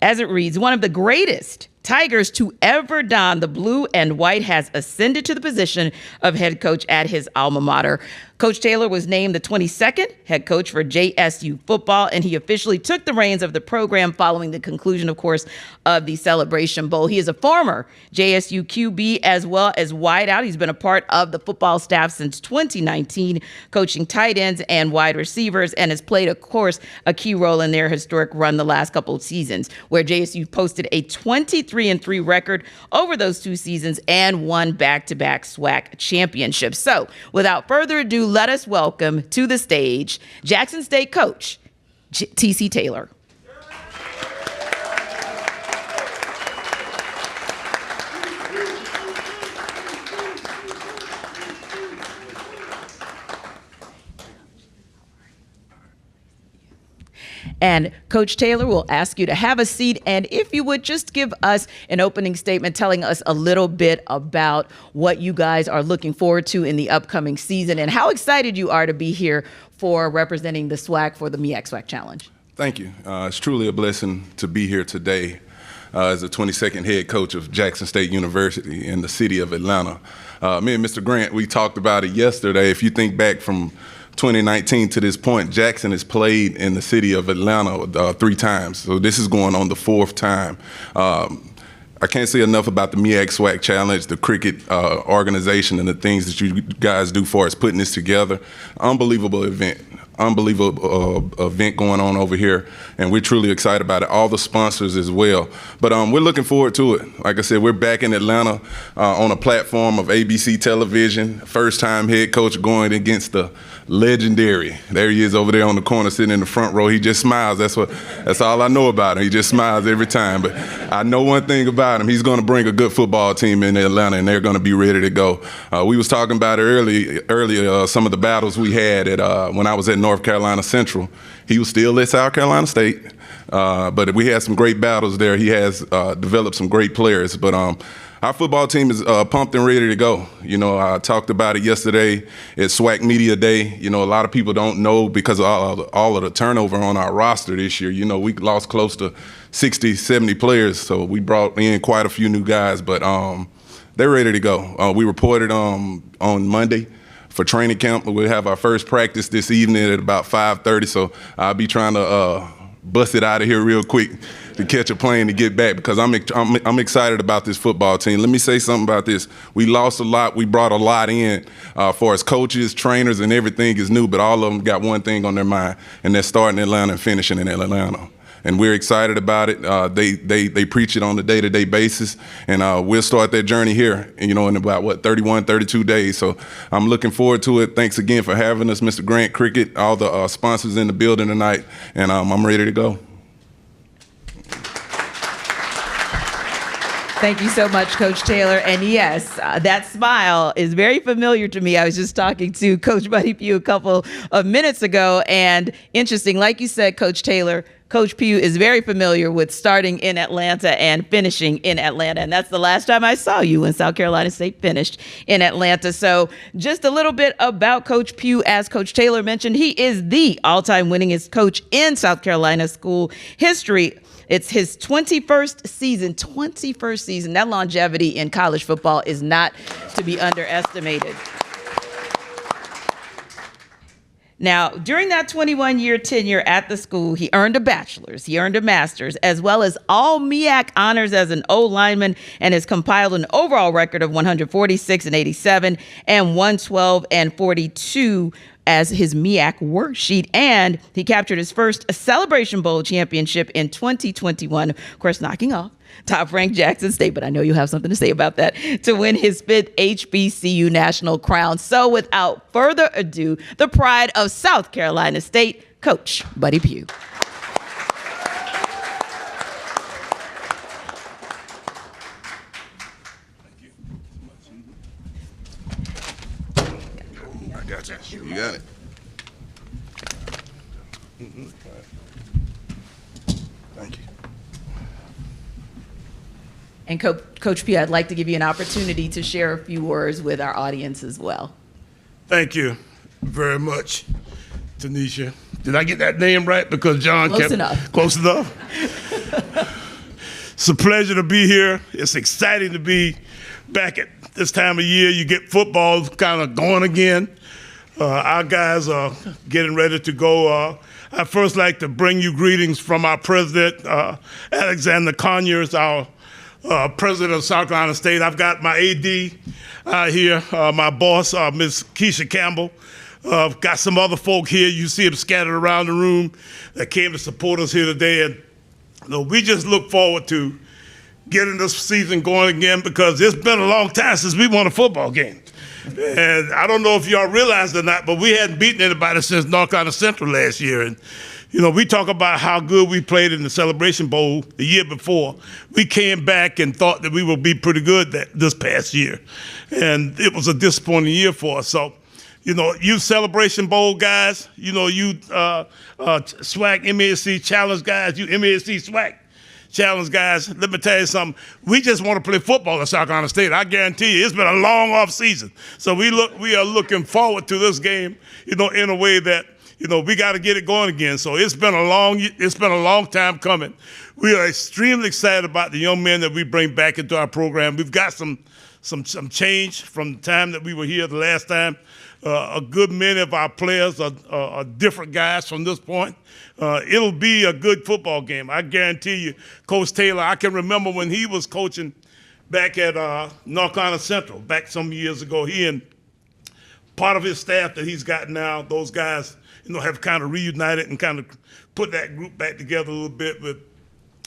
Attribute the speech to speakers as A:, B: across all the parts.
A: as it reads, one of the greatest Tigers to ever don the blue and white has ascended to the position of head coach at his alma mater. Coach Taylor was named the 22nd head coach for JSU football, and he officially took the reins of the program following the conclusion, of course, of the Celebration Bowl. He is a former JSU QB as well as wideout. He's been a part of the football staff since 2019, coaching tight ends and wide receivers, and has played, of course, a key role in their historic run the last couple of seasons, where JSU posted a 23-3 record over those 2 seasons and won back-to-back SWAC championships. So, without further ado, let us welcome to the stage Jackson State coach T.C. Taylor. And Coach Taylor will ask you to have a seat, and if you would just give us an opening statement telling us a little bit about what you guys are looking forward to in the upcoming season and how excited you are to be here for representing the SWAC for the MEAC SWAC Challenge.
B: Thank you. It's truly a blessing to be here today as the 22nd head coach of Jackson State University in the city of Atlanta. Me and Mr. Grant, we talked about it yesterday. If you think back from 2019 to this point, Jackson has played in the city of Atlanta 3 times. So this is going on the 4th time. I can't say enough about the MEAC SWAC Challenge, the cricket organization, and the things that you guys do for us putting this together. Unbelievable event. Unbelievable event going on over here, and we're truly excited about it. All the sponsors as well. But we're looking forward to it. Like I said, we're back in Atlanta on a platform of ABC television. First-time head coach going against the legendary. There he is over there on the corner sitting in the front row. He just smiles. That's all I know about him. He just smiles every time. But I know one thing about him. He's going to bring a good football team in Atlanta, and they're going to be ready to go. We was talking about it earlier, some of the battles we had when I was at North Carolina Central. He was still at South Carolina State, but we had some great battles there. He has developed some great players, but our football team is pumped and ready to go. You know, I talked about it yesterday at SWAC Media Day. You know, a lot of people don't know because of all of the turnover on our roster this year. You know, we lost close to 60, 70 players, so we brought in quite a few new guys, but they're ready to go. We reported on Monday for training camp. We'll have our first practice this evening at about 5:30, so I'll be trying to bust it out of here real quick to catch a plane to get back, because I'm excited about this football team. Let me say something about this. We lost a lot. We brought a lot in for as coaches, trainers, and everything is new, but all of them got one thing on their mind, and that's starting in Atlanta and finishing in Atlanta. And we're excited about it. They preach it on a day-to-day basis, and we'll start that journey here, you know, in about, 31, 32 days. So I'm looking forward to it. Thanks again for having us, Mr. Grant, Cricket, all the sponsors in the building tonight, and I'm ready to go.
A: Thank you so much, Coach Taylor. And yes, that smile is very familiar to me. I was just talking to Coach Buddy Pugh a couple of minutes ago, and interesting, like you said, Coach Taylor, Coach Pugh is very familiar with starting in Atlanta and finishing in Atlanta. And that's the last time I saw you when South Carolina State finished in Atlanta. So just a little bit about Coach Pugh. As Coach Taylor mentioned, he is the all-time winningest coach in South Carolina school history. It's his 21st season. That longevity in college football is not to be underestimated. Now, during that 21-year tenure at the school, he earned a bachelor's, he earned a master's, as well as all MEAC honors as an O-lineman, and has compiled an overall record of 146-87 and 112-42 as his MEAC worksheet, and he captured his first Celebration Bowl championship in 2021, of course, knocking off top-ranked Jackson State, but I know you have something to say about that, to win his 5th HBCU national crown. So without further ado, the pride of South Carolina State, Coach Buddy Pugh.
B: I got you. You got it. Thank you.
A: And Coach Pugh, I'd like to give you an opportunity to share a few words with our audience as well.
C: Thank you very much, Tanisha. Did I get that name right? Because John
A: Close enough.
C: Close enough? a pleasure to be here. It's exciting to be back at this time of year. You get football kind of going again. Our guys are getting ready to go. I'd first like to bring you greetings from our president, Alexander Conyers, our president of South Carolina State. I've got my AD here, my boss, Ms. Keisha Campbell. Got some other folk here. You see them scattered around the room that came to support us here today. And we just look forward to getting this season going again because it's been a long time since we won a football game. And I don't know if y'all realized or not, but we hadn't beaten anybody since North Carolina Central last year. And, we talk about how good we played in the Celebration Bowl the year before. We came back and thought that we would be pretty good this past year. And it was a disappointing year for us. So, you Celebration Bowl guys, you SWAC, MEAC Challenge guys, you MEAC SWAC Challenge guys, let me tell you something. We just want to play football at South Carolina State. I guarantee you, it's been a long off season. So we are looking forward to this game, in a way that, we got to get it going again. So it's been a long time coming. We are extremely excited about the young men that we bring back into our program. We've got some change from the time that we were here the last time. A good many of our players are different guys from this point. It'll be a good football game. I guarantee you, Coach Taylor, I can remember when he was coaching back at North Carolina Central, back some years ago. He and part of his staff that he's got now, those guys, have kind of reunited and kind of put that group back together a little bit with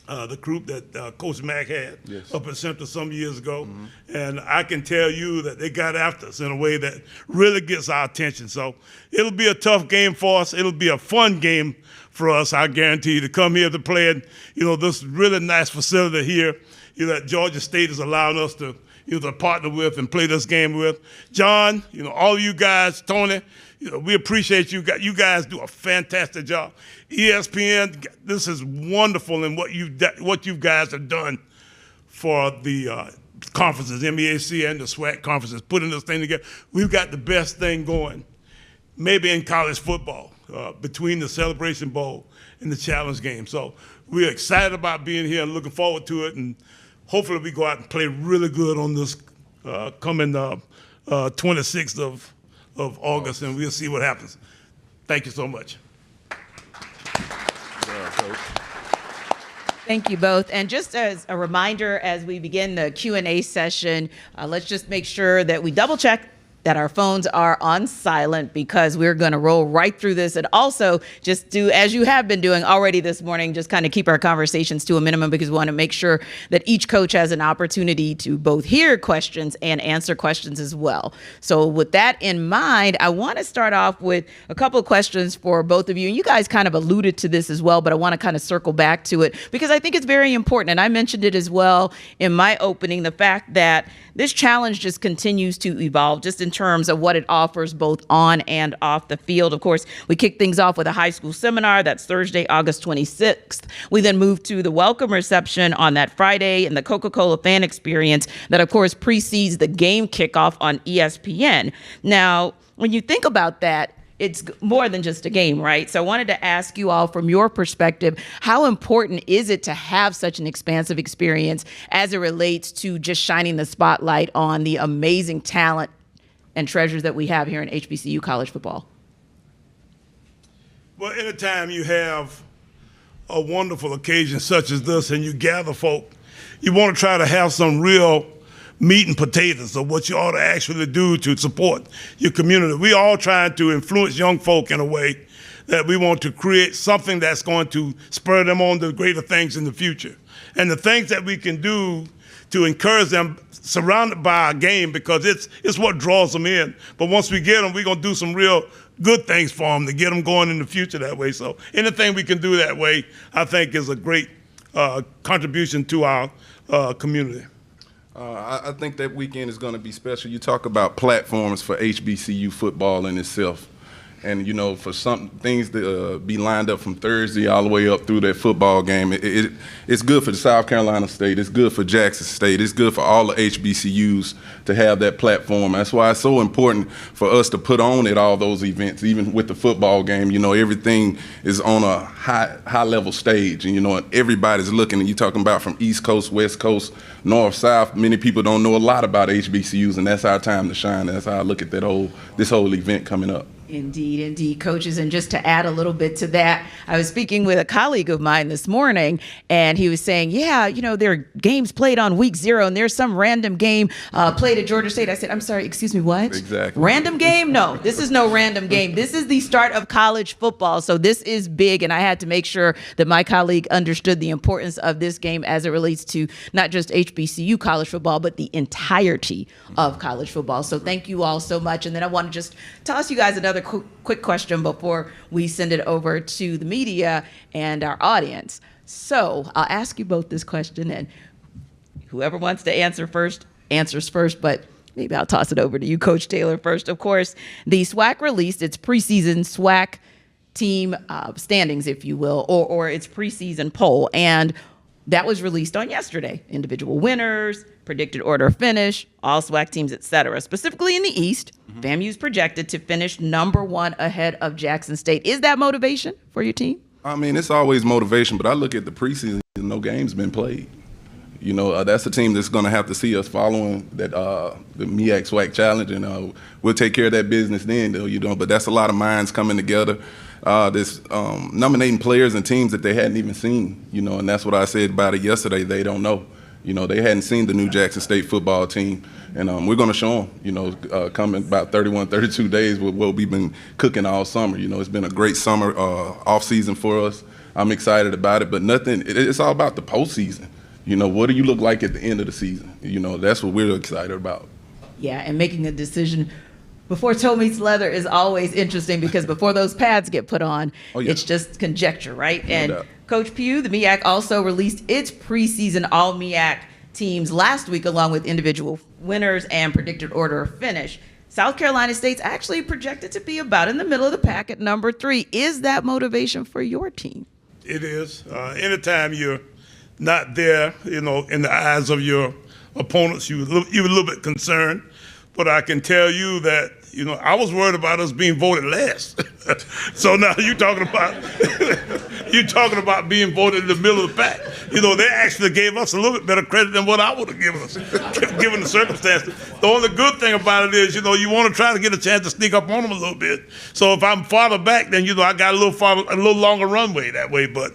C: the group that Coach MEAC had up at Central some years ago. Mm-hmm. And I can tell you that they got after us in a way that really gets our attention. So it'll be a tough game for us. It'll be a fun game for us, I guarantee you, to come here to play in, this really nice facility here, that Georgia State is allowing us to, to partner with and play this game with. John, all of you guys, Tony, we appreciate you guys. You guys do a fantastic job. ESPN, this is wonderful in what you guys have done for the conferences, MEAC and the SWAC conferences, putting this thing together. We've got the best thing going, maybe in college football, between the Celebration Bowl and the Challenge game. So we're excited about being here and looking forward to it. And hopefully we go out and play really good on this coming 26th of August, and we'll see what happens. Thank you so much.
A: Thank you both. And just as a reminder, as we begin the Q&A session, let's just make sure that we double check that our phones are on silent because we're going to roll right through this. And also just do, as you have been doing already this morning, just kind of keep our conversations to a minimum because we want to make sure that each coach has an opportunity to both hear questions and answer questions as well. So with that in mind, I want to start off with a couple of questions for both of you. And you guys kind of alluded to this as well, but I want to kind of circle back to it because I think it's very important. And I mentioned it as well in my opening, the fact that this challenge just continues to evolve just in terms of what it offers both on and off the field. Of course, we kick things off with a high school seminar. That's Thursday, August 26th. We then move to the welcome reception on that Friday and the Coca-Cola fan experience that, of course, precedes the game kickoff on ESPN. Now, when you think about that, it's more than just a game, right? So I wanted to ask you all from your perspective, how important is it to have such an expansive experience as it relates to just shining the spotlight on the amazing talent and treasures that we have here in HBCU college football?
C: Well, anytime you have a wonderful occasion such as this and you gather folk, you want to try to have some real meat and potatoes of what you ought to actually do to support your community. We all trying to influence young folk in a way that we want to create something that's going to spur them on to greater things in the future. And the things that we can do to encourage them surrounded by our game, because it's what draws them in. But once we get them, we're going to do some real good things for them to get them going in the future that way. So anything we can do that way, I think, is a great contribution to our community.
B: I think that weekend is going to be special. You talk about platforms for HBCU football in itself. And, you know, for some things to be lined up from Thursday all the way up through that football game, it's good for the South Carolina State. It's good for Jackson State. It's good for all the HBCUs to have that platform. That's why it's so important for us to put on at all those events, even with the football game. You know, everything is on a high level stage. And, you know, everybody's looking. And you're talking about from East Coast, West Coast, North, South. Many people don't know a lot about HBCUs, and that's our time to shine. That's how I look at this whole event coming up.
A: Indeed, coaches. And just to add a little bit to that, I was speaking with a colleague of mine this morning, and he was saying, yeah, you know, there are games played on week 0, and there's some random game played at Georgia State. I said, I'm sorry, excuse me, what?
B: Exactly.
A: Random game? No, this is no random game. This is the start of college football, so this is big, and I had to make sure that my colleague understood the importance of this game as it relates to not just HBCU college football, but the entirety of college football. So thank you all so much. And then I want to just toss you guys another quick question before we send it over to the media and our audience. So I'll ask you both this question, and whoever wants to answer first answers first, but maybe I'll toss it over to you, Coach Taylor, first. Of course, the SWAC released its preseason SWAC team standings, if you will, or its preseason poll, and that was released on yesterday. Individual winners, predicted order of finish, all SWAC teams, et cetera. Specifically in the East, FAMU's projected to finish #1 ahead of Jackson State. Is that motivation for your team?
B: I mean, it's always motivation, but I look at the preseason, no games been played. You know, that's the team that's going to have to see us following that the MEAC SWAC challenge, and we'll take care of that business then, though, you know. But that's a lot of minds coming together. This nominating players and teams that they hadn't even seen, you know, and that's what I said about it yesterday. They don't know. You know, they hadn't seen the new Jackson State football team, and we're going to show them, you know, coming about 31, 32 days with what we've been cooking all summer. You know, it's been a great summer off season for us. I'm excited about it, but it's all about the postseason. You know, what do you look like at the end of the season? You know, that's what we're excited about.
A: Yeah, and making a decision before toe meets leather is always interesting, because before those pads get put on, it's just conjecture, right?
B: No
A: and
B: doubt.
A: Coach Pugh, the MEAC also released its preseason all MEAC teams last week, along with individual winners and predicted order of finish. South Carolina State's actually projected to be about in the middle of the pack at #3. Is that motivation for your team?
C: It is. Anytime you're not there, you know, in the eyes of your opponents, you're a little bit concerned. But I can tell you that, you know, I was worried about us being voted last. So now you're talking about being voted in the middle of the pack. You know, they actually gave us a little bit better credit than what I would have given us, given the circumstances. The only good thing about it is, you know, you want to try to get a chance to sneak up on them a little bit. So if I'm farther back, then, you know, I got a little longer runway that way. But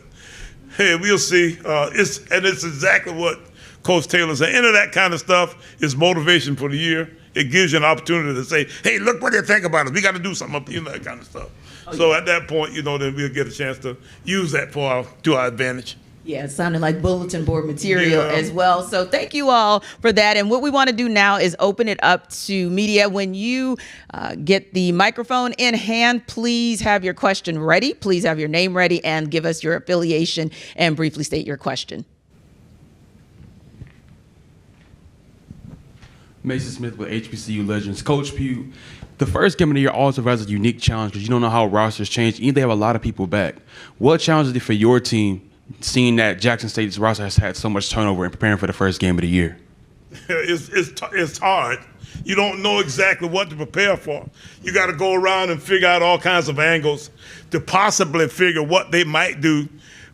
C: hey, we'll see. It's exactly what Coach Taylor said. Any of that kind of stuff is motivation for the year. It gives you an opportunity to say, hey, look what they think about us. We got to do something up, you know, that kind of stuff. So at that point, you know, then we'll get a chance to use that to our advantage.
A: Yeah, it sounded like bulletin board material as well. So thank you all for that. And what we want to do now is open it up to media. When you get the microphone in hand, please have your question ready. Please have your name ready and give us your affiliation and briefly state your question.
D: Mason Smith with HBCU Legends. Coach Pugh, the first game of the year also has a unique challenge because you don't know how rosters change. They have a lot of people back. What challenge is it for your team, seeing that Jackson State's roster has had so much turnover and preparing for the first game of the year?
C: It's hard. You don't know exactly what to prepare for. You got to go around and figure out all kinds of angles to possibly figure what they might do,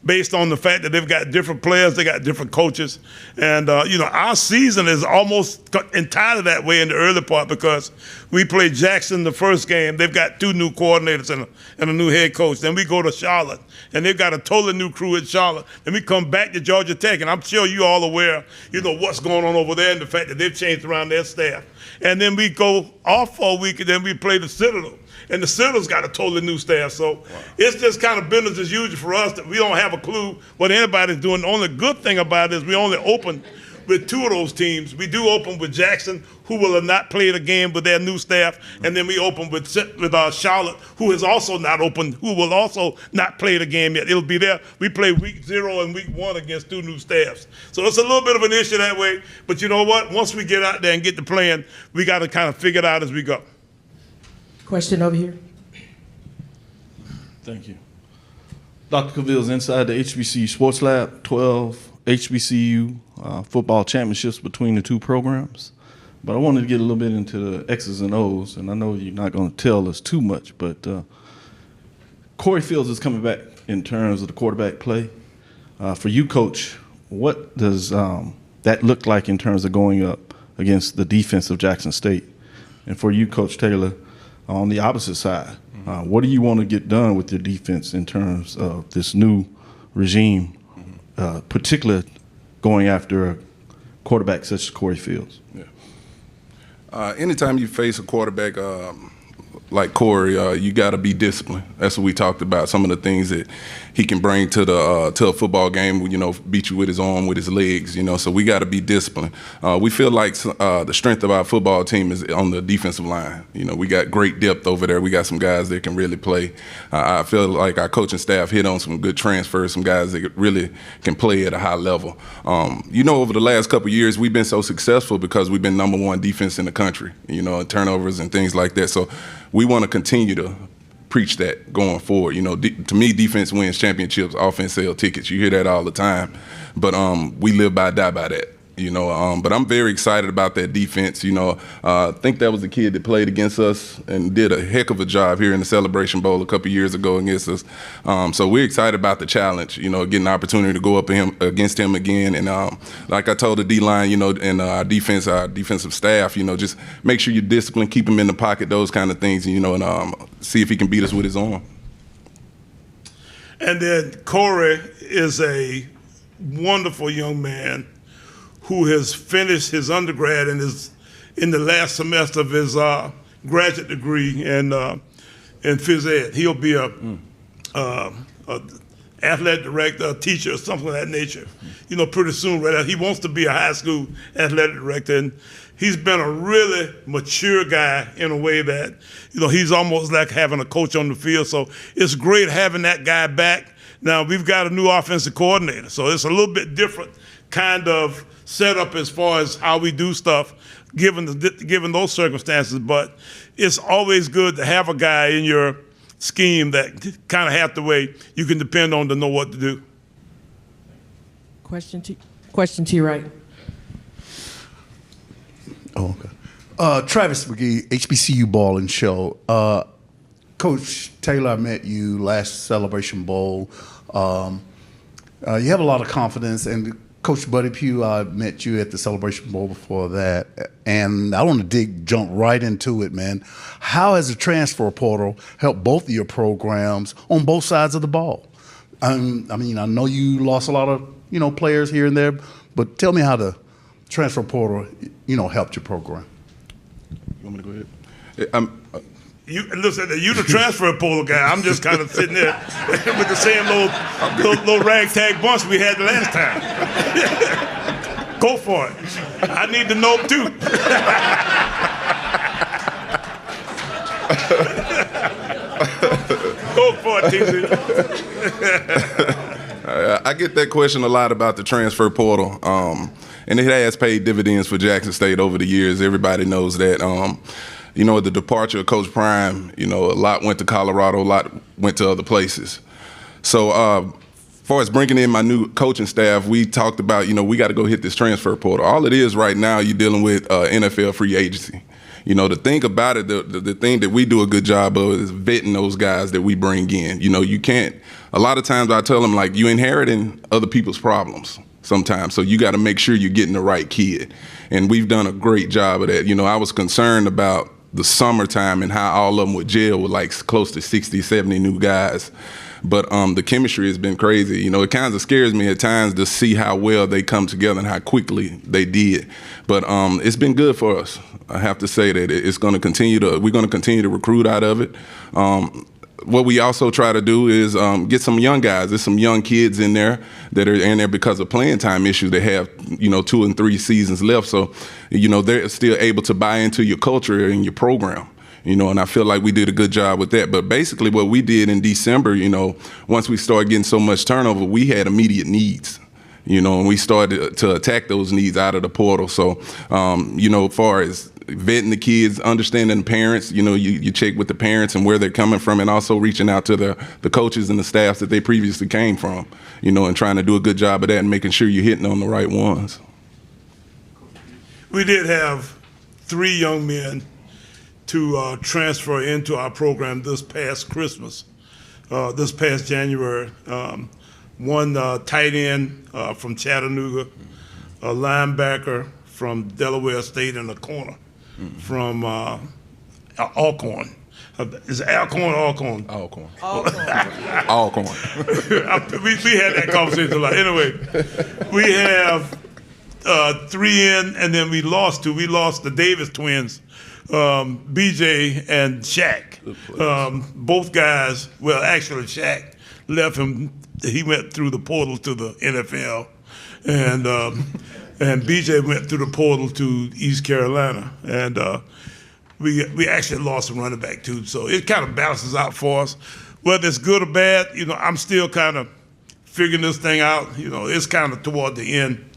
C: based on the fact that they've got different players, they got different coaches. And, you know, our season is almost entirely that way in the early part, because we play Jackson the first game. They've got 2 new coordinators and a new head coach. Then we go to Charlotte, and they've got a totally new crew at Charlotte. Then we come back to Georgia Tech, and I'm sure you all aware, you know, what's going on over there and the fact that they've changed around their staff. And then we go off for a week, and then we play the Citadel. And the Citadel's got a totally new staff. So it's just kind of business as usual for us, that we don't have a clue what anybody's doing. The only good thing about it is we only open with 2 of those teams. We do open with Jackson, who will have not played a game with their new staff, and then we open with Charlotte, who has also not opened, who will also not play the game yet. It'll be there. We play week 0 and week 1 against 2 new staffs. So it's a little bit of an issue that way. But you know what? Once we get out there and get to playing, we got to kind of figure it out as we go.
E: Question over here. Thank you. Dr. Cavill's inside the HBCU Sports Lab, 12 HBCU football championships between the two programs. But I wanted to get a little bit into the X's and O's, and I know you're not going to tell us too much, but Corey Fields is coming back in terms of the quarterback play. For you, Coach, what does that look like in terms of going up against the defense of Jackson State? And for you, Coach Taylor, on the opposite side, what do you want to get done with your defense in terms of this new regime, particularly going after a quarterback such as Corey Fields?
B: Yeah. Anytime you face a quarterback like Corey, you got to be disciplined. That's what we talked about. Some of the things that he can bring to the to a football game. Beat you with his arm, with his legs. So we got to be disciplined. We feel like the strength of our football team is on the defensive line. We got great depth over there. We got some guys that can really play. I feel like our coaching staff hit on some good transfers, some guys that really can play at a high level. Over the last couple of years, we've been so successful because we've been #1 defense in the country. In turnovers and things like that. So we want to continue to preach that going forward. To me, defense wins championships, offense sells tickets. You hear that all the time, but we live by, die by that. But I'm very excited about that defense. I think that was the kid that played against us and did a heck of a job here in the Celebration Bowl a couple years ago against us. So we're excited about the challenge, getting an opportunity to go up against him again. And like I told the D-line, and our defensive staff, just make sure you're disciplined, keep him in the pocket, those kind of things, and see if he can beat us with his arm.
C: And then Corey is a wonderful young man who has finished his undergrad and is in the last semester of his graduate degree in phys ed. He'll be a athletic director, a teacher, or something of that nature. Pretty soon, right out. He wants to be a high school athletic director, and he's been a really mature guy in a way that he's almost like having a coach on the field. So it's great having that guy back. Now we've got a new offensive coordinator, so it's a little bit different kind of setup as far as how we do stuff, given those circumstances. But it's always good to have a guy in your scheme that kind of half the way you can depend on to know what to do.
F: Question to you, right?
G: Oh, okay. Travis McGee, HBCU Ball and Show. Coach Taylor, I met you last Celebration Bowl. You have a lot of confidence, and Coach Buddy Pugh, I met you at the Celebration Bowl before that, and I want to jump right into it, man. How has the transfer portal helped both of your programs on both sides of the ball? I know you lost a lot of players here and there, but tell me how the transfer portal helped your program.
B: You want me to go ahead?
C: Listen, you the transfer portal guy. I'm just kind of sitting there with the same little ragtag bunch we had the last time. Go for it. I need to know too. Go for it, TC.
B: I get that question a lot about the transfer portal, and it has paid dividends for Jackson State over the years. Everybody knows that. The departure of Coach Prime, a lot went to Colorado, a lot went to other places. So as far as bringing in my new coaching staff, we talked about, we got to go hit this transfer portal. All it is right now, you're dealing with NFL free agency. The thing about it, the thing that we do a good job of is vetting those guys that we bring in. You can't, a lot of times I tell them, like, you inheriting other people's problems sometimes. So you got to make sure you're getting the right kid. And we've done a great job of that. I was concerned about the summertime and how all of them would gel with like close to 60, 70 new guys. But the chemistry has been crazy. It kind of scares me at times to see how well they come together and how quickly they did. But it's been good for us. I have to say that we're going to continue to recruit out of it. What we also try to do is get some young guys. There's some young kids in there that are in there because of playing time issues. They have, 2 and 3 seasons left. So, they're still able to buy into your culture and your program. And I feel like we did a good job with that. But basically what we did in December, once we started getting so much turnover, we had immediate needs. And we started to attack those needs out of the portal. So, as far as vetting the kids, understanding the parents. You check with the parents and where they're coming from, and also reaching out to the coaches and the staffs that they previously came from, and trying to do a good job of that and making sure you're hitting on the right ones.
C: We did have 3 young men to transfer into our program this past Christmas, this past January. One tight end from Chattanooga, a linebacker from Delaware State, and a corner from Alcorn. Is it Alcorn or Alcorn?
B: Alcorn. Alcorn.
C: we had that conversation a lot. Anyway, we have 3 in, and then we lost 2. We lost the Davis twins, BJ and Shaq. Both guys, well, actually Shaq left him. He went through the portal to the NFL, and BJ went through the portal to East Carolina, and we actually lost a running back too. So it kind of balances out for us. Whether it's good or bad, I'm still kind of figuring this thing out. It's kind of toward the end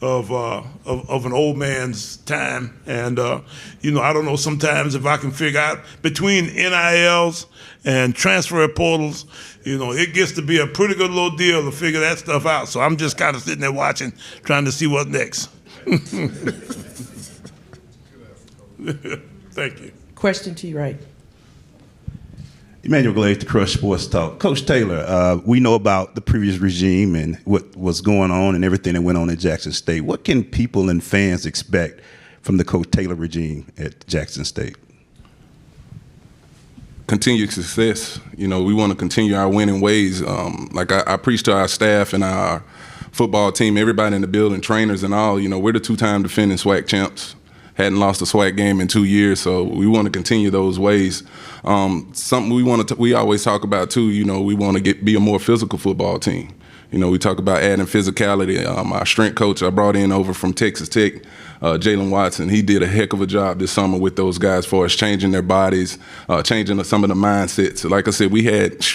C: of an old man's time, and I don't know sometimes if I can figure out between NILs and transfer portals, it gets to be a pretty good little deal to figure that stuff out. So I'm just kind of sitting there watching, trying to see what's next. Thank you.
F: Question to your right.
H: Emmanuel Glaze, the Crush Sports Talk. Coach Taylor, we know about the previous regime and what was going on and everything that went on at Jackson State. What can people and fans expect from the Coach Taylor regime at Jackson State?
B: Continued success. We want to continue our winning ways. Like I preach to our staff and our football team, everybody in the building, trainers and all, we're the 2-time defending SWAC champs. Hadn't lost a SWAC game in 2 years, so we want to continue those ways. Something we always talk about too. We want to be a more physical football team. We talk about adding physicality. Our strength coach I brought in over from Texas Tech, Jalen Watson. He did a heck of a job this summer with those guys for us, changing their bodies, changing some of the mindsets. Like I said, we had.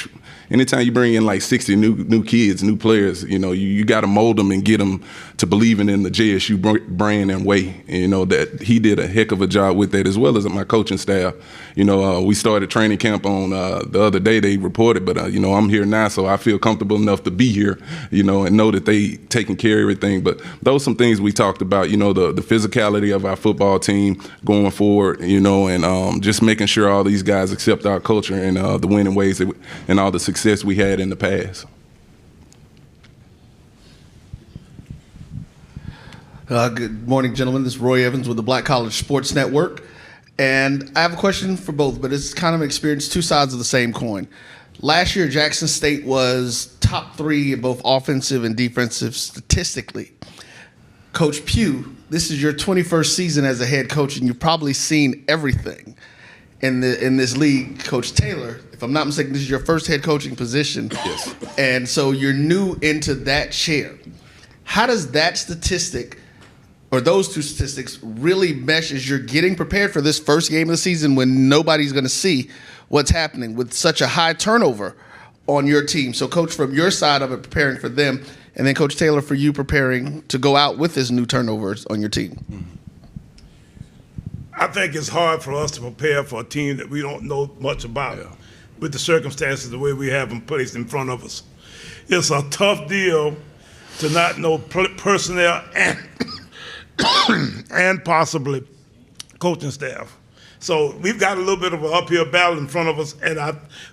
B: Anytime you bring in like 60 new kids, new players, you got to mold them and get them to believing in the JSU brand and way. That he did a heck of a job with that, as well as my coaching staff. We started training camp on the other day. They reported, but I'm here now, so I feel comfortable enough to be here, and know that they taking care of everything. But those are some things we talked about. The physicality of our football team going forward. And just making sure all these guys accept our culture and the winning ways and all the success we had in the past.
I: Good morning, gentlemen. This is Roy Evans with the Black College Sports Network. And I have a question for both, but it's kind of experienced 2 sides of the same coin. Last year, Jackson State was top 3 in both offensive and defensive statistically. Coach Pugh, this is your 21st season as a head coach, and you've probably seen everything in this league. Coach Taylor, if I'm not mistaken, this is your first head coaching position.
B: Yes.
I: And so you're new into that chair. How does that statistic, or those 2 statistics, really mesh as you're getting prepared for this first game of the season when nobody's going to see what's happening with such a high turnover on your team? So, Coach, from your side of it, preparing for them, and then Coach Taylor, for you preparing to go out with this new turnovers on your team.
C: I think it's hard for us to prepare for a team that we don't know much about with the circumstances the way we have them placed in front of us. It's a tough deal to not know personnel and possibly coaching staff. So we've got a little bit of an uphill battle in front of us, and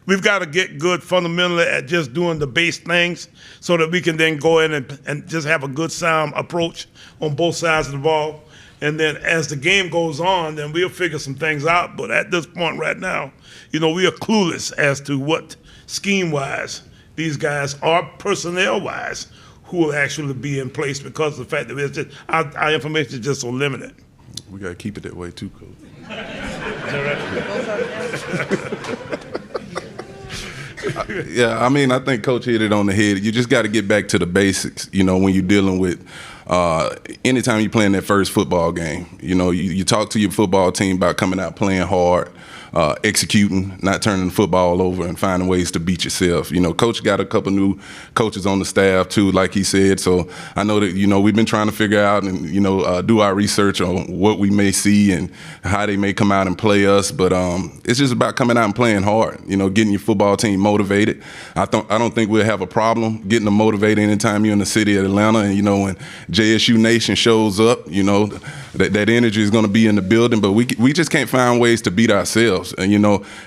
C: we've got to get good fundamentally at just doing the base things so that we can then go in and just have a good sound approach on both sides of the ball. And then as the game goes on, then we'll figure some things out. But at this point right now, we are clueless as to what scheme-wise these guys are, personnel-wise, who will actually be in place because of the fact that it's just, our information is just so limited.
B: We got to keep it that way too, Coach. Yeah, I think Coach hit it on the head. You just got to get back to the basics, when you're dealing with anytime you play in that first football game, you talk to your football team about coming out playing hard, executing, not turning the football over, and finding ways to beat yourself. Coach got a couple new coaches on the staff too, like he said. So I know that we've been trying to figure out and do our research on what we may see and how they may come out and play us. But it's just about coming out and playing hard. Getting your football team motivated. I don't think we'll have a problem getting them motivated anytime you're in the city of Atlanta. And when JSU Nation shows up, that energy is going to be in the building. But we just can't find ways to beat ourselves. And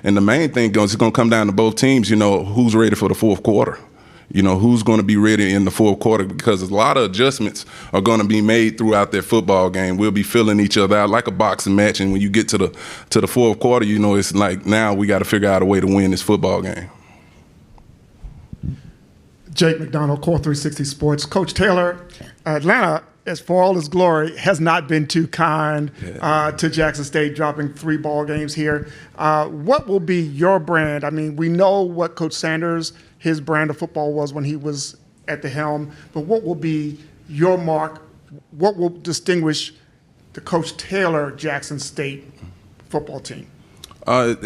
B: and the main thing is it's going to come down to both teams. Who's ready for the fourth quarter. Who's going to be ready in the fourth quarter, because a lot of adjustments are going to be made throughout that football game. We'll be filling each other out like a boxing match, and when you get to the fourth quarter, it's like now we got to figure out a way to win this football game.
J: Jake McDonald, Core 360 Sports. Coach Taylor, Atlanta, as for all its glory, has not been too kind to Jackson State, dropping 3 ball games here. What will be your brand? I mean, we know what Coach Sanders, his brand of football was when he was at the helm, but what will be your mark? What will distinguish the Coach Taylor Jackson State football team?
B: As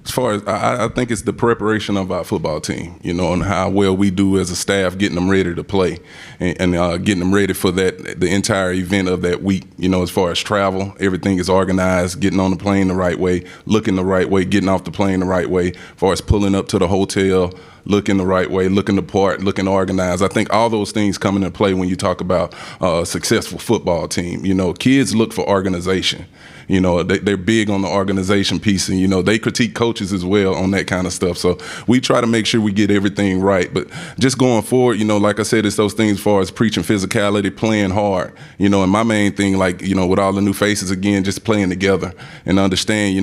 B: far as I think it's the preparation of our football team, and how well we do as a staff, getting them ready to play and getting them ready for the entire event of that week. As far as travel, everything is organized, getting on the plane the right way, looking the right way, getting off the plane the right way. As far as pulling up to the hotel, looking the right way, looking the part, looking organized. I think all those things come into play when you talk about a successful football team. Kids look for organization. They're big on the organization piece, and they critique coaches as well on that kind of stuff. So we try to make sure we get everything right. But just going forward, like I said, it's those things as far as preaching physicality, playing hard. And my main thing, with all the new faces again, just playing together and understand,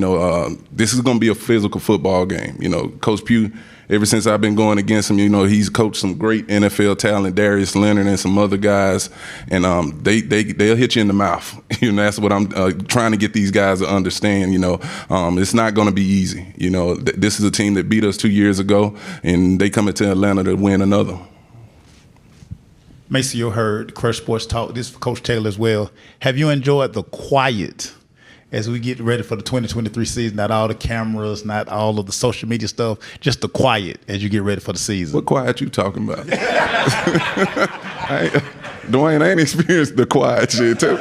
B: this is going to be a physical football game. Coach Pugh, ever since I've been going against him, he's coached some great NFL talent, Darius Leonard and some other guys, and they'll hit you in the mouth. That's what I'm trying to get these guys to understand. It's not going to be easy. This is a team that beat us 2 years ago, and they come into Atlanta to win another.
K: Macy, you heard Crush Sports Talk. This is for Coach Taylor as well. Have you enjoyed the quiet as we get ready for the 2023 season? Not all the cameras, not all of the social media stuff, just the quiet as you get ready for the season.
B: What quiet you talking about? Dwayne, I ain't experienced the quiet shit too.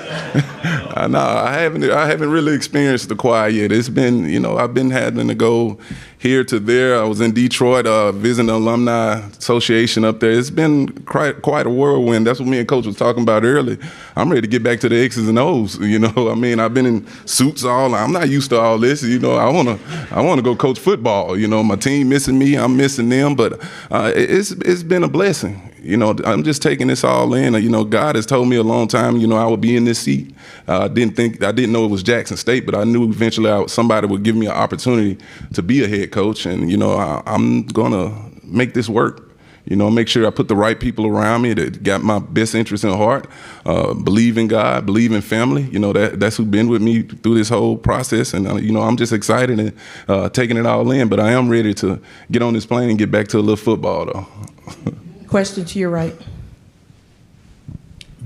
B: No, I haven't really experienced the quiet yet. It's been, I've been having to go here to there. I was in Detroit visiting the Alumni Association up there. It's been quite a whirlwind. That's what me and Coach was talking about earlier. I'm ready to get back to the X's and O's. I've been in suits I'm not used to all this. I wanna go coach football. My team missing me, I'm missing them. But it's been a blessing. I'm just taking this all in. God has told me a long time, I would be in this seat. I didn't know it was Jackson State, but I knew eventually somebody would give me an opportunity to be a head coach, and I'm gonna make this work. Make sure I put the right people around me that got my best interest in heart, believe in God, believe in family. That's who's been with me through this whole process, and I'm just excited and taking it all in. But I am ready to get on this plane and get back to a little football, though.
F: Question to your right.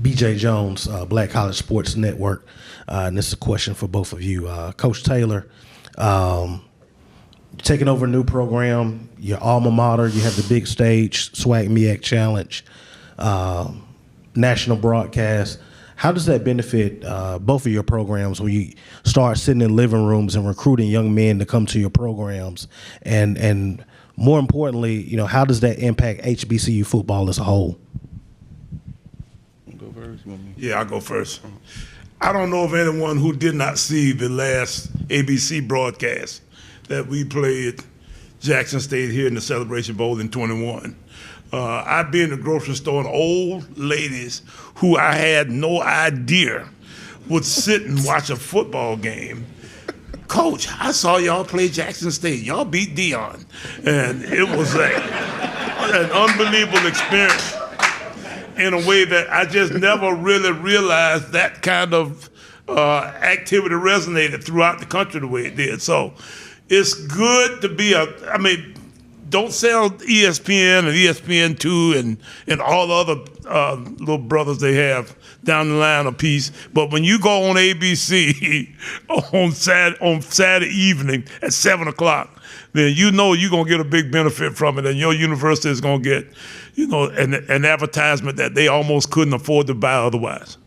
L: BJ Jones, Black College Sports Network. And this is a question for both of you. Coach Taylor, taking over a new program, your alma mater, you have the big stage, SWAC MEAC Challenge, national broadcast. How does that benefit both of your programs when you start sitting in living rooms and recruiting young men to come to your programs? And more importantly, how does that impact HBCU football as a whole?
B: Go first.
C: Yeah, I'll go first. I don't know of anyone who did not see the last ABC broadcast that we played Jackson State here in the Celebration Bowl in 21. I'd be in the grocery store and old ladies who I had no idea would sit and watch a football game. Coach, I saw y'all play Jackson State. Y'all beat Dion. And it was like an unbelievable experience in a way that I just never really realized that kind of activity resonated throughout the country the way it did. So it's good to be don't sell ESPN and ESPN2 and all the other little brothers they have down the line a piece. But when you go on ABC on Saturday evening at 7 o'clock, then you know you're going to get a big benefit from it, and your university is going to get, an advertisement that they almost couldn't afford to buy otherwise.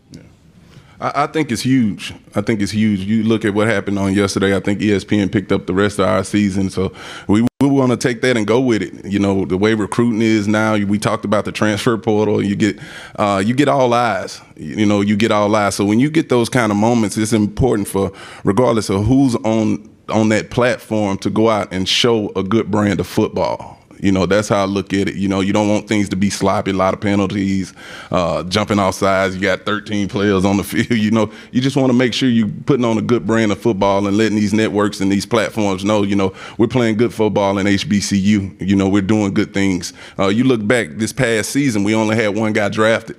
B: I think it's huge. I think it's huge. You look at what happened on yesterday. I think ESPN picked up the rest of our season. So we want to take that and go with it. The way recruiting is now, we talked about the transfer portal. You get all eyes. You get all eyes. So when you get those kind of moments, it's important for, regardless of who's on that platform, to go out and show a good brand of football. That's how I look at it. You don't want things to be sloppy, a lot of penalties, jumping off sides. You got 13 players on the field. You just want to make sure you're putting on a good brand of football and letting these networks and these platforms know, we're playing good football in HBCU. We're doing good things. You look back this past season, we only had one guy drafted.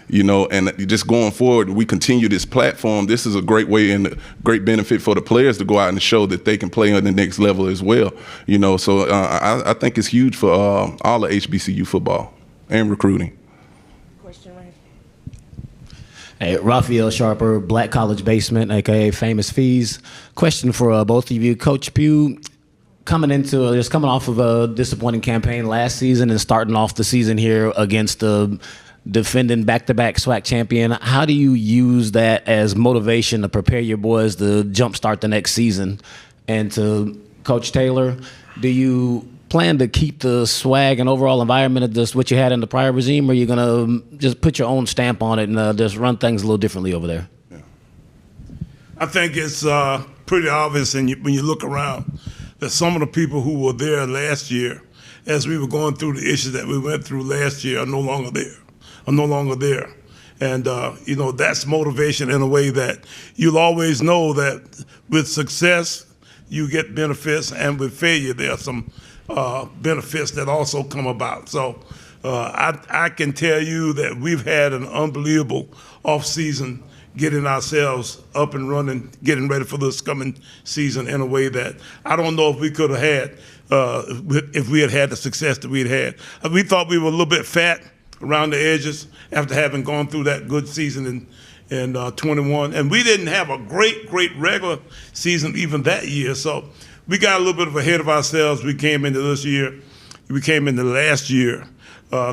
B: And just going forward, we continue this platform. This is a great way and a great benefit for the players to go out and show that they can play on the next level as well. So I think it's huge for all of HBCU football and recruiting.
F: Question right here.
M: Hey, Raphael Sharper, Black College Basement, aka Famous Fees. Question for both of you, Coach Pugh. Coming off of a disappointing campaign last season and starting off the season here against the defending back-to-back SWAC champion, how do you use that as motivation to prepare your boys to jumpstart the next season? And to Coach Taylor, do you plan to keep the swag and overall environment of this what you had in the prior regime, or are you going to just put your own stamp on it and just run things a little differently over there?
C: Yeah. I think it's pretty obvious when you look around that some of the people who were there last year, as we were going through the issues that we went through last year, are no longer there. And, that's motivation in a way that you'll always know that with success, you get benefits, and with failure, there are some benefits that also come about. So I can tell you that we've had an unbelievable off-season, getting ourselves up and running, getting ready for this coming season in a way that I don't know if we could have had if we had had the success that we'd had. We thought we were a little bit fat around the edges after having gone through that good season in 21. And we didn't have a great regular season even that year. So we got a little bit ahead of ourselves. We came into last year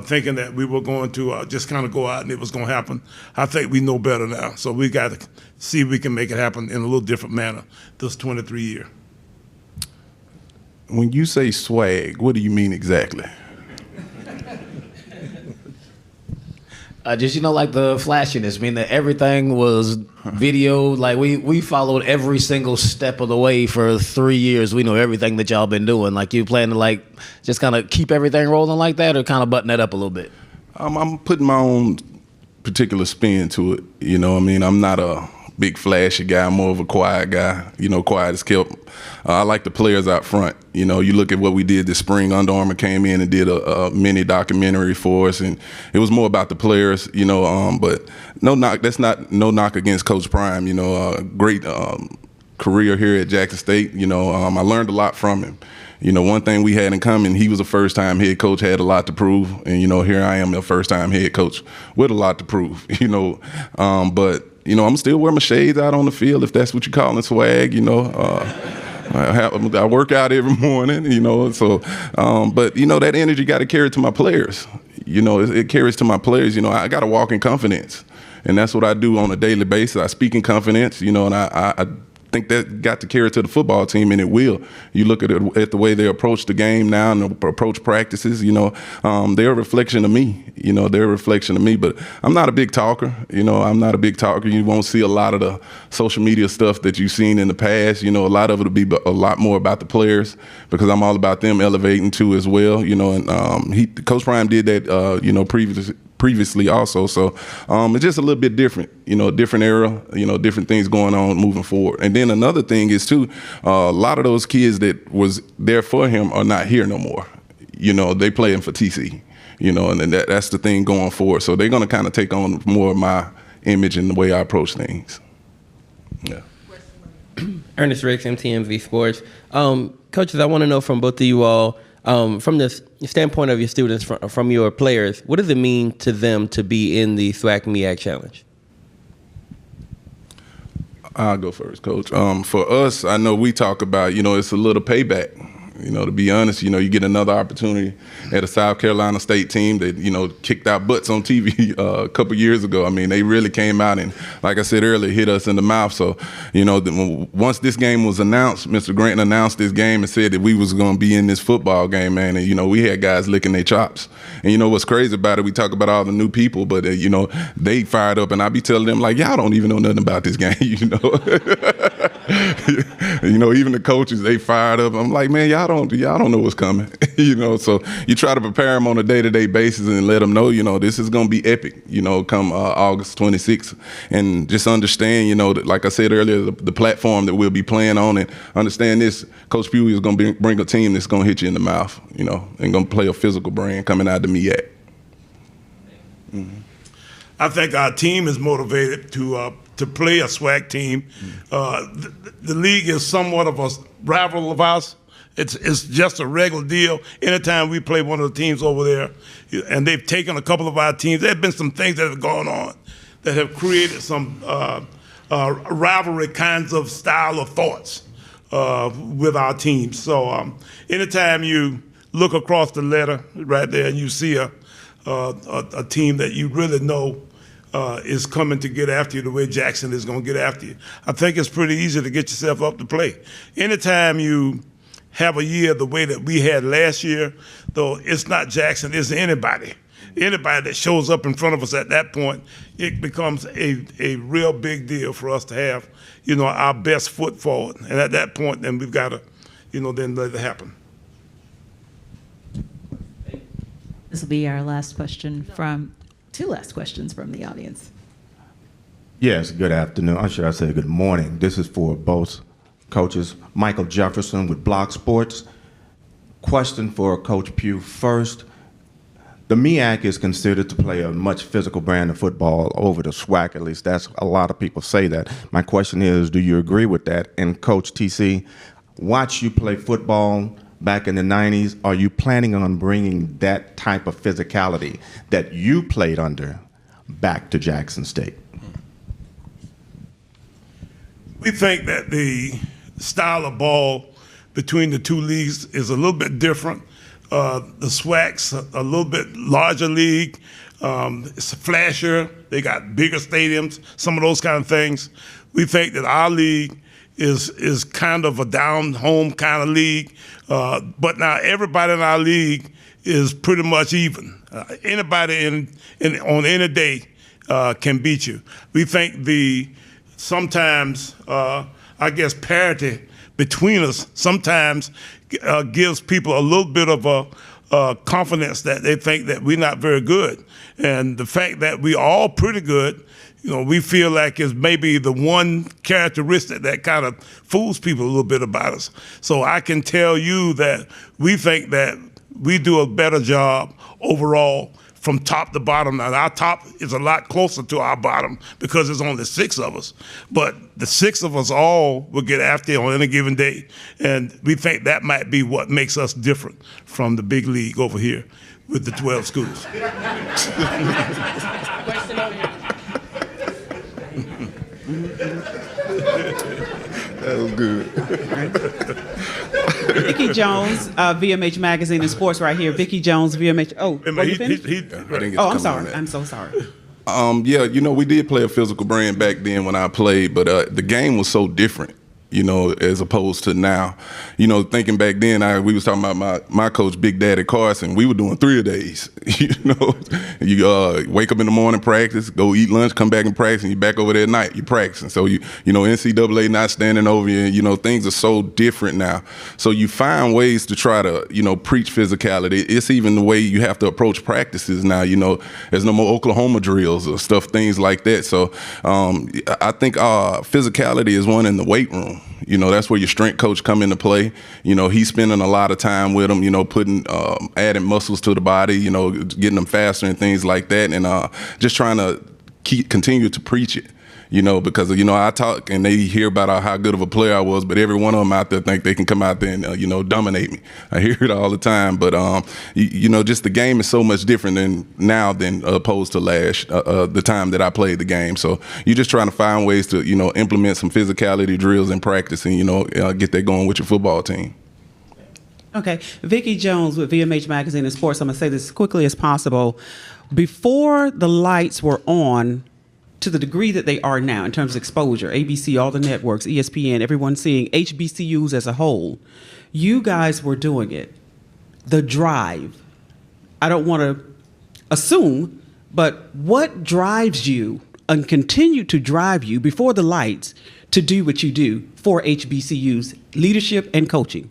C: thinking that we were going to just kind of go out and it was going to happen. I think we know better now. So we got to see if we can make it happen in a little different manner this 23 year.
B: When you say swag, what do you mean exactly?
M: Just, like the flashiness, that everything was video. Like we followed every single step of the way for 3 years. We know everything that y'all been doing. Like, you plan to just kind of keep everything rolling like that, or kind of button that up a little bit?
B: I'm putting my own particular spin to it. I'm not a big flashy guy. I'm more of a quiet guy. Quiet as kept. I like the players out front. You look at what we did this spring. Under Armour came in and did a mini documentary for us, and it was more about the players. But no knock. That's not no knock against Coach Prime. Great career here at Jackson State. I learned a lot from him. One thing we had in common, he was a first-time head coach, had a lot to prove, and here I am, a first-time head coach with a lot to prove. But I'm still wearing my shades out on the field, if that's what you call it, swag. I work out every morning, so, but, that energy got to carry to my players. It carries to my players. I got to walk in confidence, and that's what I do on a daily basis. I speak in confidence, and I think that got to carry to the football team, and it will. You look at the way they approach the game now and approach practices, they're a reflection of me. They're a reflection of me. But I'm not a big talker. I'm not a big talker. You won't see a lot of the social media stuff that you've seen in the past. A lot of it will be a lot more about the players, because I'm all about them elevating too as well. And Coach Prime did that, previously also. So it's just a little bit different, a different era, different things going on moving forward. And then another thing is too, a lot of those kids that was there for him are not here no more. They playing for TC, and then that's the thing going forward. So they're going to kind of take on more of my image and the way I approach things. Yeah.
N: Ernest Ricks, MTMV Sports. Coaches, I want to know from both of you all, From the standpoint of your students, from your players, what does it mean to them to be in the SWAC MEAC Challenge?
B: I'll go first, Coach. For us, I know we talk about, it's a little payback. To be honest, you get another opportunity at a South Carolina State team that, kicked our butts on TV a couple years ago. I mean, they really came out and, like I said earlier, hit us in the mouth. So, once this game was announced, Mr. Grant announced this game and said that we was going to be in this football game, man. And, we had guys licking their chops. And what's crazy about it, we talk about all the new people, but, they fired up. And I be telling them, like, y'all don't even know nothing about this game, Even the coaches, they fired up. I'm like, man, y'all don't know what's coming, So you try to prepare them on a day-to-day basis and let them know, this is going to be epic, come August 26th, and just understand, that, like I said earlier, the platform that we'll be playing on, and understand this. Coach Pugh is going to bring a team that's going to hit you in the mouth, and going to play a physical brand coming out of the MEAC.
C: Mm-hmm. I think our team is motivated to play a SWAC team. The league is somewhat of a rival of ours. It's just a regular deal. Anytime we play one of the teams over there, and they've taken a couple of our teams, there have been some things that have gone on that have created some rivalry kinds of style of thoughts with our teams. So anytime you look across the letter right there and you see a team that you really know is coming to get after you the way Jackson is going to get after you, I think it's pretty easy to get yourself up to play. Anytime you have a year the way that we had last year, though it's not Jackson, it's anybody. Anybody that shows up in front of us at that point, it becomes a real big deal for us to have, our best foot forward. And at that point, then we've got to, then let it happen.
O: This will be our last question two last questions from the audience.
P: Yes, good afternoon. Or should I say good morning? This is for both coaches. Michael Jefferson with Block Sports. Question for Coach Pugh first. The MEAC is considered to play a much physical brand of football over the SWAC, at least that's a lot of people say that. My question is, do you agree with that? And Coach TC, watch you play football back in the 90s, are you planning on bringing that type of physicality that you played under back to Jackson State?
C: We think that the style of ball between the two leagues is a little bit different. The SWAC's a little bit larger league. It's flashier. They got bigger stadiums, some of those kind of things. We think that our league is kind of a down-home kind of league. But now everybody in our league is pretty much even. Anybody on any day can beat you. We think sometimes parity between us sometimes gives people a little bit of a confidence that they think that we're not very good. And the fact that we all pretty good, we feel like is maybe the one characteristic that kind of fools people a little bit about us. So I can tell you that we think that we do a better job overall from top to bottom. Now, our top is a lot closer to our bottom because there's only 6 of us. But the 6 of us all will get after it on any given day. And we think that might be what makes us different from the big league over here with the 12 schools.
B: That was good.
Q: Vicki Jones, VMH Magazine and Sports right here. Vicki Jones, VMH. Oh, I'm sorry. I'm so sorry.
B: We did play a physical brand back then when I played, but the game was so different. As opposed to now. Thinking back then, we was talking about my coach, Big Daddy Carson. We were doing 3-a-days. You wake up in the morning, practice, go eat lunch, come back and practice, and you back over there at night, you practicing. So NCAA not standing over you. Things are so different now. So you find ways to try to preach physicality. It's even the way you have to approach practices now. There's no more Oklahoma drills or things like that. So I think physicality is one in the weight room. That's where your strength coach come into play. He's spending a lot of time with them, putting, adding muscles to the body, getting them faster and things like that. And just trying to continue to preach it. Because I talk and they hear about how good of a player I was, but every one of them out there think they can come out there and dominate me. I hear it all the time, but just the game is so much different than opposed to the time that I played the game. So you're just trying to find ways to implement some physicality drills in practice and get that going with your football team.
Q: Okay, Vicki Jones with VMH Magazine and Sports. I'm gonna say this as quickly as possible. Before the lights were on, to the degree that they are now in terms of exposure, ABC, all the networks, ESPN, everyone seeing HBCUs as a whole, you guys were doing it. The drive. I don't want to assume, but what drives you and continue to drive you before the lights to do what you do for HBCUs, leadership and coaching?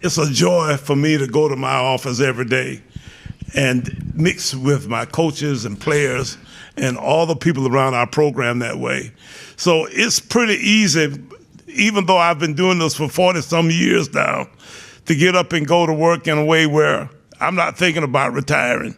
C: It's a joy for me to go to my office every day and mix with my coaches and players and all the people around our program that way. So it's pretty easy, even though I've been doing this for 40-some years now, to get up and go to work in a way where I'm not thinking about retiring.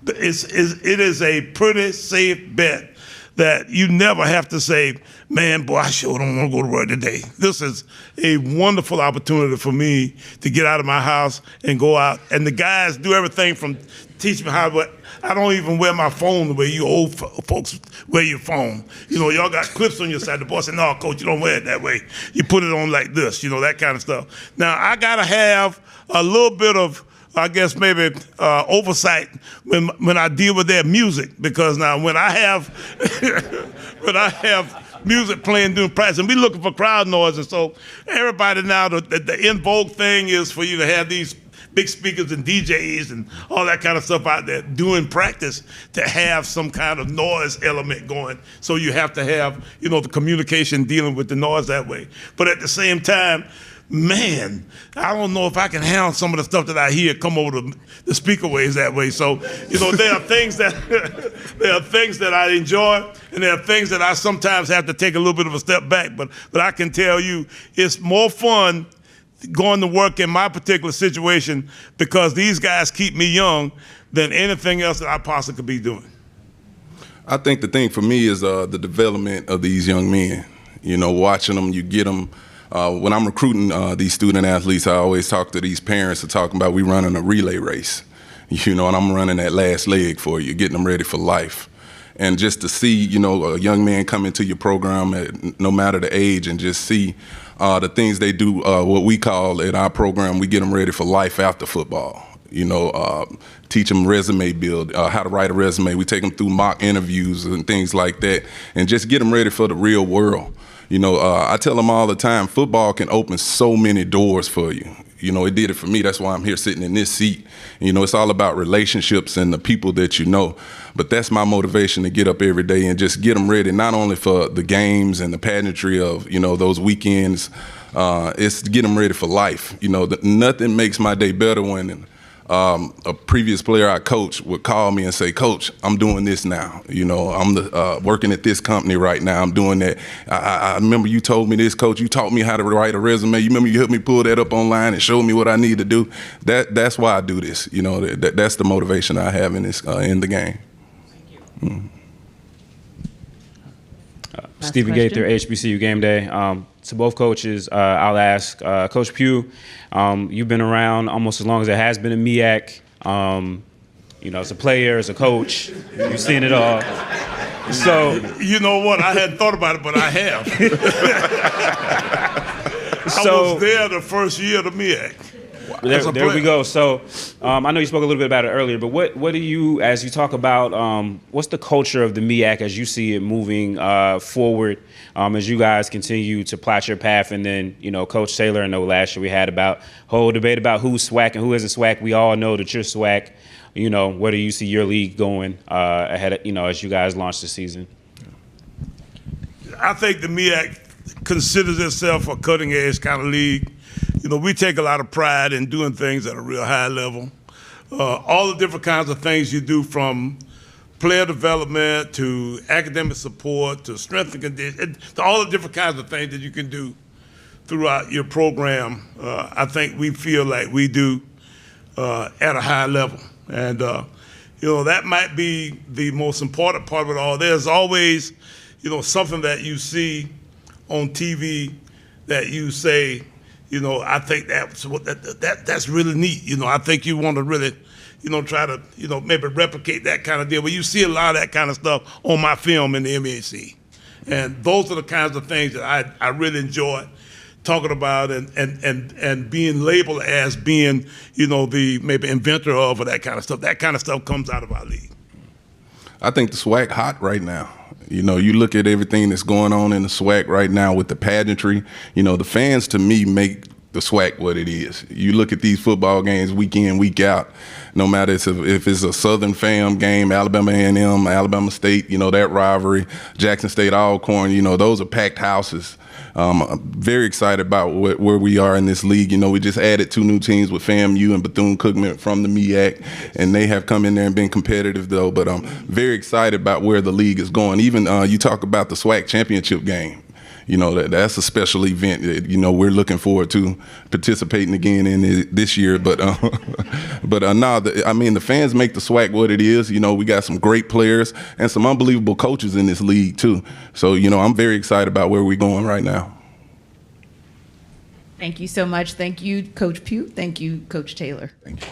C: It is a pretty safe bet that you never have to say, man, boy, I sure don't want to go to work today. This is a wonderful opportunity for me to get out of my house and go out. And the guys do everything from teach me how to, I don't even wear my phone the way you old folks wear your phone. Y'all got clips on your side. The boss said, no, coach, you don't wear it that way. You put it on like this, that kind of stuff. Now, I got to have a little bit of, I guess maybe oversight when I deal with their music, because now when I have music playing during practice, and we looking for crowd noise, and so everybody now the in vogue thing is for you to have these big speakers and DJs and all that kind of stuff out there doing practice to have some kind of noise element going. So you have to have the communication dealing with the noise that way. But at the same time, man, I don't know if I can handle some of the stuff that I hear come over the speaker waves that way. So, there are things that I enjoy, and there are things that I sometimes have to take a little bit of a step back. But I can tell you, it's more fun going to work in my particular situation because these guys keep me young than anything else that I possibly could be doing.
B: I think the thing for me is the development of these young men. Watching them, you get them. When I'm recruiting these student athletes, I always talk to these parents talking about we running a relay race, and I'm running that last leg for you, getting them ready for life. And just to see, a young man come into your program no matter the age and just see the things they do, what we call at our program, we get them ready for life after football. Teach them resume build, how to write a resume. We take them through mock interviews and things like that, and just get them ready for the real world. I tell them all the time, football can open so many doors for you. It did it for me. That's why I'm here sitting in this seat. It's all about relationships and the people that you know. But that's my motivation to get up every day and just get them ready, not only for the games and the pageantry of, those weekends. It's to get them ready for life. Nothing makes my day better when a previous player I coached would call me and say, Coach, I'm doing this now. I'm working at this company right now. I'm doing that. I remember you told me this, Coach. You taught me how to write a resume. You remember you helped me pull that up online and showed me what I need to do. That's why I do this. That's the motivation I have in this in the game.
Q: Thank you.
B: Mm.
R: Stephen Gaither, HBCU Game Day. To both coaches, I'll ask Coach Pugh. You've been around almost as long as it has been in MEAC. As a player, as a coach, you've seen it all. So
C: you know what? I hadn't thought about it, but I have. I was there the first year of the MEAC.
R: There we go. So I know you spoke a little bit about it earlier, but what do you, as you talk about, what's the culture of the MEAC as you see it moving forward, as you guys continue to plot your path? And then, Coach Taylor, I know last year we had about whole debate about who's SWAC and who isn't SWAC. We all know that you're SWAC. Where do you see your league going ahead of, as you guys launch the season?
C: I think the MEAC considers itself a cutting edge kind of league. We take a lot of pride in doing things at a real high level. All the different kinds of things you do, from player development to academic support to strength and conditioning, to all the different kinds of things that you can do throughout your program, I think we feel like we do at a high level. And, that might be the most important part of it all. There's always, something that you see on TV that you say, I think that's really neat. I think you want to really, try to, maybe replicate that kind of deal. But you see a lot of that kind of stuff on my film in the MEAC. And those are the kinds of things that I really enjoy talking about and being labeled as being, the maybe inventor of or that kind of stuff. That kind of stuff comes out of our league.
B: I think the SWAC hot right now. You look at everything that's going on in the SWAC right now with the pageantry. The fans, to me, make the SWAC what it is. You look at these football games week in, week out, no matter if it's a Southern fam game, Alabama A&M, Alabama State, that rivalry, Jackson State Alcorn, those are packed houses. I'm very excited about where we are in this league. We just added 2 new teams with FAMU and Bethune-Cookman from the MEAC, and they have come in there and been competitive, though. But I'm very excited about where the league is going. Even you talk about the SWAC championship game. That's a special event that, we're looking forward to participating again in this year. But the fans make the SWAC what it is. We got some great players and some unbelievable coaches in this league too. So, I'm very excited about where we're going right now.
A: Thank you so much. Thank you, Coach Pugh. Thank you, Coach Taylor.
B: Thank you.